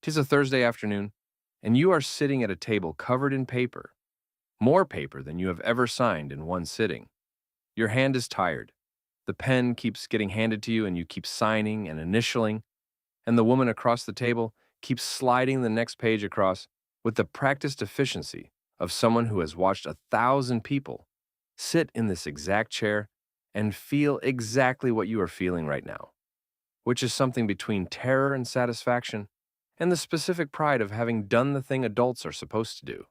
'Tis a Thursday afternoon, and you are sitting at a table covered in paper, more paper than you have ever signed in one sitting. Your hand is tired. The pen keeps getting handed to you, and you keep signing and initialing, and the woman across the table keeps sliding the next page across with the practiced efficiency of someone who has watched 1,000 people sit in this exact chair and feel exactly what you are feeling right now, which is something between terror and satisfaction and the specific pride of having done the thing adults are supposed to do.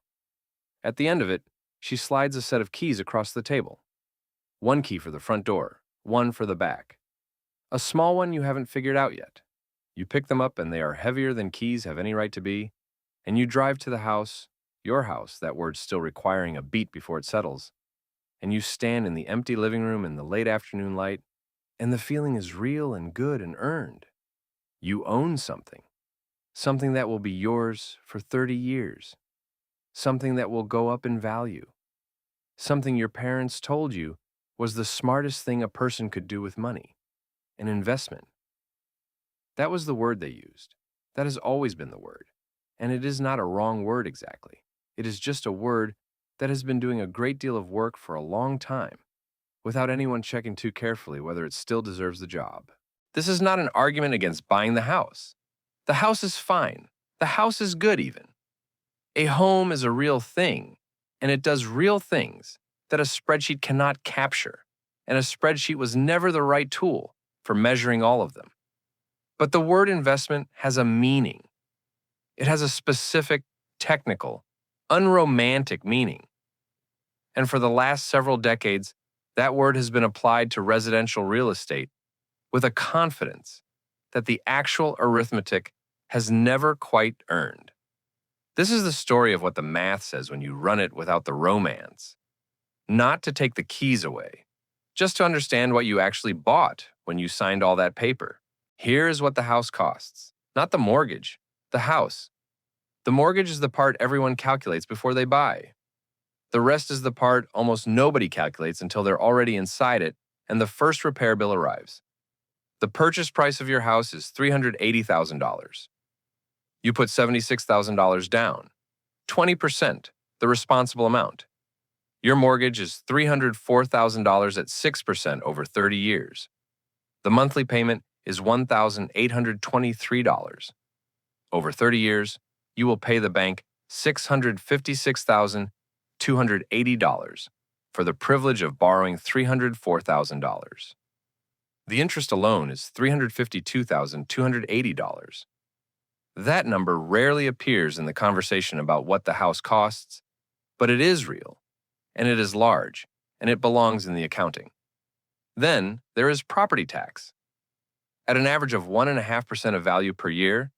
At the end of it, she slides a set of keys across the table. One key for the front door, one for the back. A small one you haven't figured out yet. You pick them up and they are heavier than keys have any right to be, and you drive to the house, your house, that word still requiring a beat before it settles, and you stand in the empty living room in the late afternoon light, and the feeling is real and good and earned. You own something. Something that will be yours for 30 years. Something that will go up in value. Something your parents told you was the smartest thing a person could do with money. An investment. That was the word they used. That has always been the word. And it is not a wrong word exactly. It is just a word that has been doing a great deal of work for a long time, without anyone checking too carefully whether it still deserves the job. This is not an argument against buying the house. The house is fine. The house is good even. A home is a real thing, and it does real things that a spreadsheet cannot capture, and a spreadsheet was never the right tool for measuring all of them. But the word investment has a meaning. It has a specific, technical, unromantic meaning. And for the last several decades, that word has been applied to residential real estate with a confidence that the actual arithmetic has never quite earned. This is the story of what the math says when you run it without the romance. Not to take the keys away, just to understand what you actually bought when you signed all that paper. Here is what the house costs. Not the mortgage, the house. The mortgage is the part everyone calculates before they buy. The rest is the part almost nobody calculates until they're already inside it and the first repair bill arrives. The purchase price of your house is $380,000. You put $76,000 down, 20%, the responsible amount. Your mortgage is $304,000 at 6% over 30 years. The monthly payment is $1,823. Over 30 years, you will pay the bank $656,280 for the privilege of borrowing $304,000. The interest alone is $352,280. That number rarely appears in the conversation about what the house costs, but it is real, and it is large, and it belongs in the accounting. Then there is property tax. At an average of 1.5% of value per year,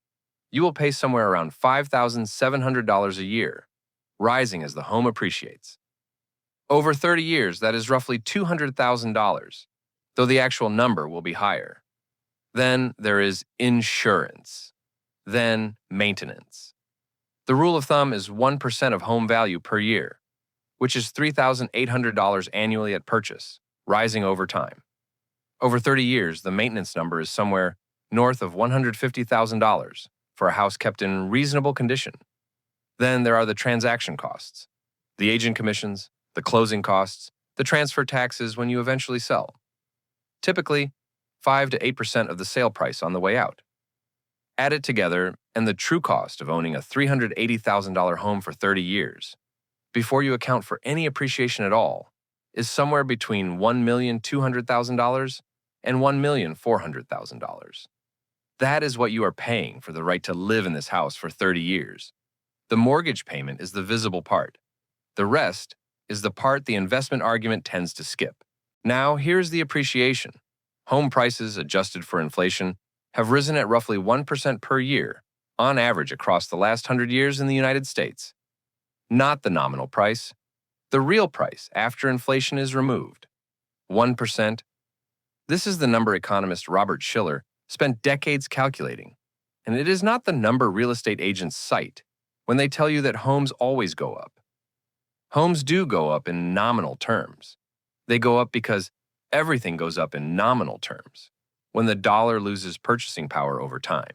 you will pay somewhere around $5,700 a year, rising as the home appreciates. Over 30 years, that is roughly $200,000, though the actual number will be higher. Then there is insurance. Then maintenance. The rule of thumb is 1% of home value per year, which is $3,800 annually at purchase, rising over time. Over 30 years, the maintenance number is somewhere north of $150,000 for a house kept in reasonable condition. Then there are the transaction costs, the agent commissions, the closing costs, the transfer taxes when you eventually sell. Typically, 5 to 8% of the sale price on the way out. Add it together, and the true cost of owning a $380,000 home for 30 years, before you account for any appreciation at all, is somewhere between $1,200,000 and $1,400,000. That is what you are paying for the right to live in this house for 30 years. The mortgage payment is the visible part. The rest is the part the investment argument tends to skip. Now, here's the appreciation. Home prices, adjusted for inflation, have risen at roughly 1% per year, on average across the last 100 years in the United States. Not the nominal price, the real price after inflation is removed. 1%. This is the number economist Robert Shiller spent decades calculating, and it is not the number real estate agents cite when they tell you that homes always go up. Homes do go up in nominal terms. They go up because everything goes up in nominal terms when the dollar loses purchasing power over time.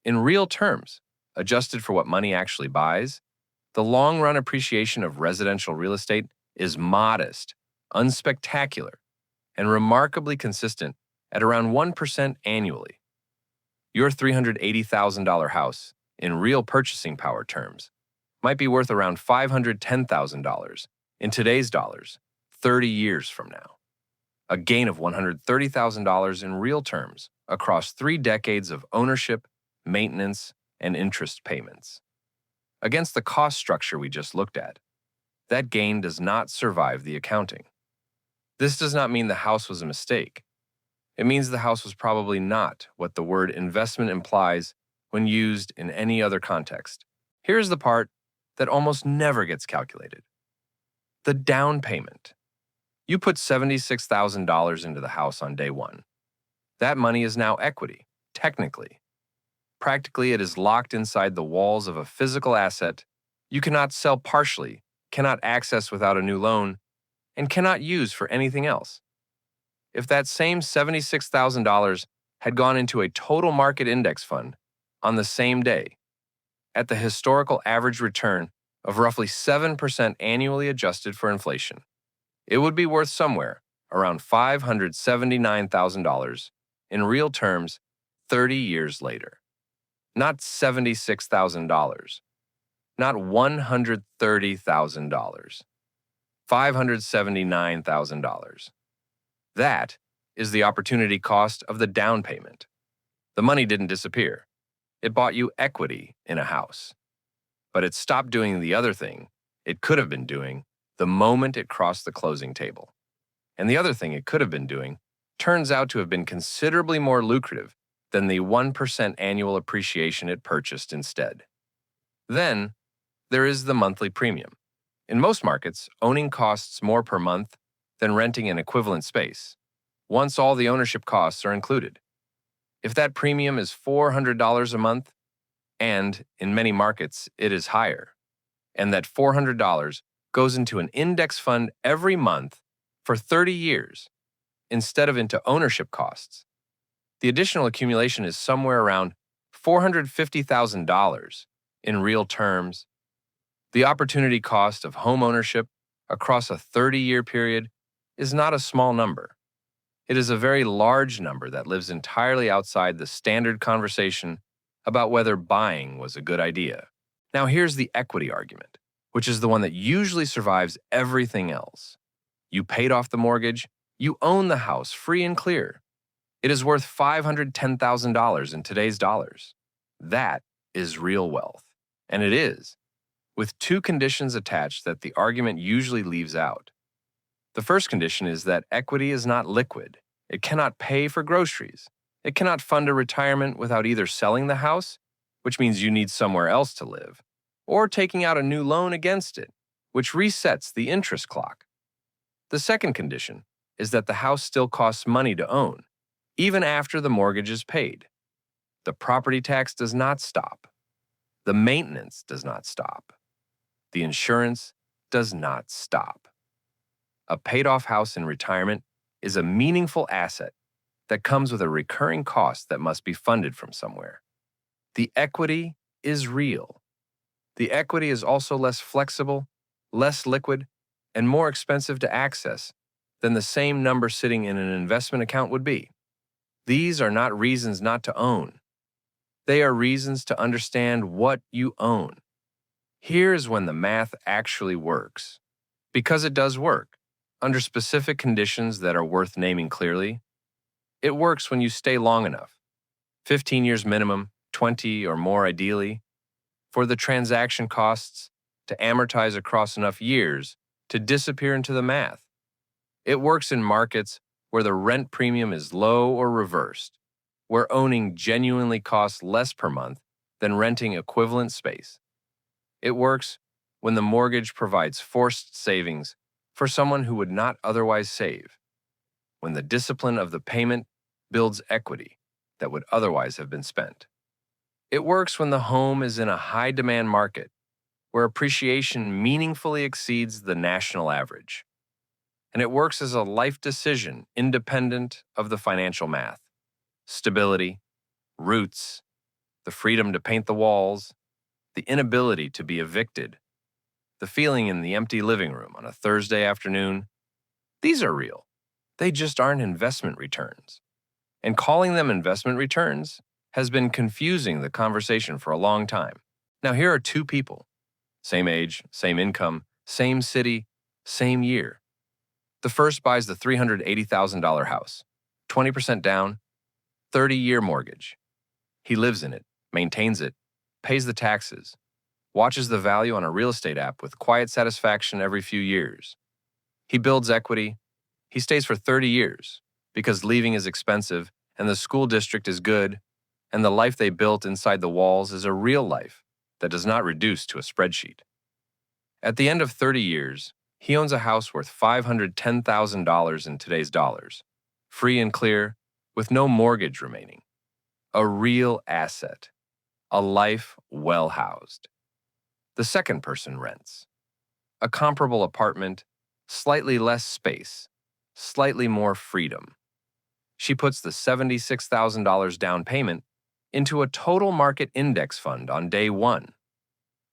In real terms, adjusted for what money actually buys, the long-run appreciation of residential real estate is modest, unspectacular, and remarkably consistent at around 1% annually. Your $380,000 house, in real purchasing power terms, might be worth around $510,000 in today's dollars 30 years from now. A gain of $130,000 in real terms across 3 decades of ownership, maintenance, and interest payments. Against the cost structure we just looked at, that gain does not survive the accounting. This does not mean the house was a mistake. It means the house was probably not what the word investment implies when used in any other context. Here's the part that almost never gets calculated. The down payment. You put $76,000 into the house on day one. That money is now equity, technically. Practically, it is locked inside the walls of a physical asset you cannot sell partially, cannot access without a new loan, and cannot use for anything else. If that same $76,000 had gone into a total market index fund on the same day, at the historical average return of roughly 7% annually adjusted for inflation, it would be worth somewhere around $579,000 in real terms 30 years later. Not $76,000, not $130,000, $579,000. That is the opportunity cost of the down payment. The money didn't disappear. It bought you equity in a house. But it stopped doing the other thing it could have been doing the moment it crossed the closing table. And the other thing it could have been doing turns out to have been considerably more lucrative than the 1% annual appreciation it purchased instead. Then, there is the monthly premium. In most markets, owning costs more per month than renting an equivalent space, once all the ownership costs are included. If that premium is $400 a month, and in many markets it is higher, and that $400 goes into an index fund every month for 30 years instead of into ownership costs, the additional accumulation is somewhere around $450,000 in real terms. The opportunity cost of home ownership across a 30-year period is not a small number. It is a very large number that lives entirely outside the standard conversation about whether buying was a good idea. Now here's the equity argument, which is the one that usually survives everything else. You paid off the mortgage, you own the house free and clear. It is worth $510,000 in today's dollars. That is real wealth. And it is, with 2 conditions attached that the argument usually leaves out. The first condition is that equity is not liquid. It cannot pay for groceries. It cannot fund a retirement without either selling the house, which means you need somewhere else to live, or taking out a new loan against it, which resets the interest clock. The second condition is that the house still costs money to own, even after the mortgage is paid. The property tax does not stop. The maintenance does not stop. The insurance does not stop. A paid-off house in retirement is a meaningful asset that comes with a recurring cost that must be funded from somewhere. The equity is real. The equity is also less flexible, less liquid, and more expensive to access than the same number sitting in an investment account would be. These are not reasons not to own. They are reasons to understand what you own. Here's when the math actually works. Because it does work, under specific conditions that are worth naming clearly. It works when you stay long enough, 15 years minimum, 20 or more ideally, for the transaction costs to amortize across enough years to disappear into the math. It works in markets where the rent premium is low or reversed, where owning genuinely costs less per month than renting equivalent space. It works when the mortgage provides forced savings for someone who would not otherwise save, when the discipline of the payment builds equity that would otherwise have been spent. It works when the home is in a high-demand market where appreciation meaningfully exceeds the national average. And it works as a life decision independent of the financial math. Stability, roots, the freedom to paint the walls, the inability to be evicted, the feeling in the empty living room on a Thursday afternoon. These are real. They just aren't investment returns. And calling them investment returns has been confusing the conversation for a long time. Now, here are two people, same age, same income, same city, same year. The first buys the $380,000 house, 20% down, 30-year mortgage. He lives in it, maintains it, pays the taxes, watches the value on a real estate app with quiet satisfaction every few years. He builds equity. He stays for 30 years because leaving is expensive and the school district is good, and the life they built inside the walls is a real life that does not reduce to a spreadsheet. At the end of 30 years, he owns a house worth $510,000 in today's dollars, free and clear, with no mortgage remaining. A real asset. A life well housed. The second person rents. A comparable apartment, slightly less space, slightly more freedom. She puts the $76,000 down payment into a total market index fund on day one.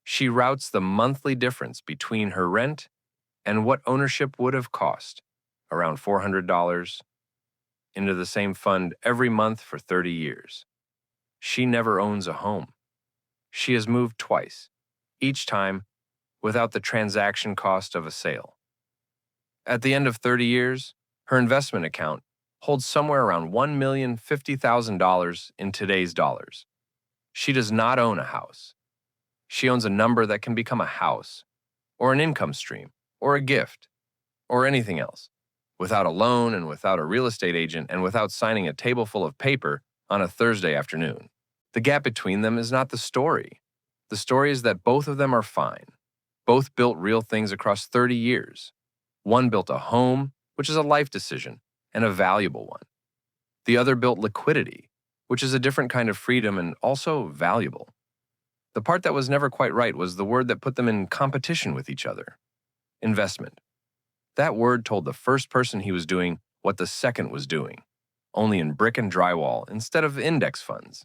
She routes the monthly difference between her rent and what ownership would have cost, around $400, into the same fund every month for 30 years. She never owns a home. She has moved twice, each time without the transaction cost of a sale. At the end of 30 years, her investment account holds somewhere around $1,050,000 in today's dollars. She does not own a house. She owns a number that can become a house, or an income stream, or a gift, or anything else, without a loan and without a real estate agent and without signing a table full of paper on a Thursday afternoon. The gap between them is not the story. The story is that both of them are fine. Both built real things across 30 years. One built a home, which is a life decision, and a valuable one. The other built liquidity, which is a different kind of freedom and also valuable. The part that was never quite right was the word that put them in competition with each other. Investment. That word told the first person he was doing what the second was doing, only in brick and drywall instead of index funds.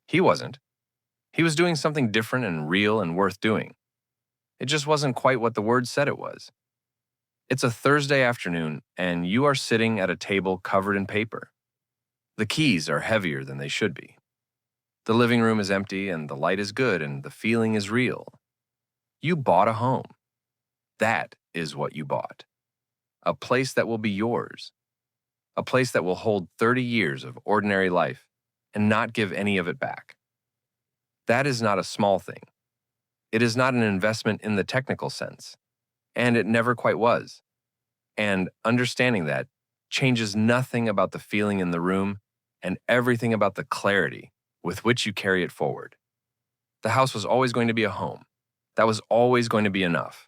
He wasn't. He was doing something different and real and worth doing. It just wasn't quite what the word said it was. It's a Thursday afternoon, and you are sitting at a table covered in paper. The keys are heavier than they should be. The living room is empty, and the light is good, and the feeling is real. You bought a home. That is what you bought. A place that will be yours. A place that will hold 30 years of ordinary life and not give any of it back. That is not a small thing. It is not an investment in the technical sense, and it never quite was. And understanding that changes nothing about the feeling in the room and everything about the clarity with which you carry it forward. The house was always going to be a home. That was always going to be enough.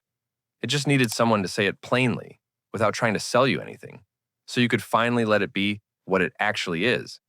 It just needed someone to say it plainly without trying to sell you anything, so you could finally let it be what it actually is,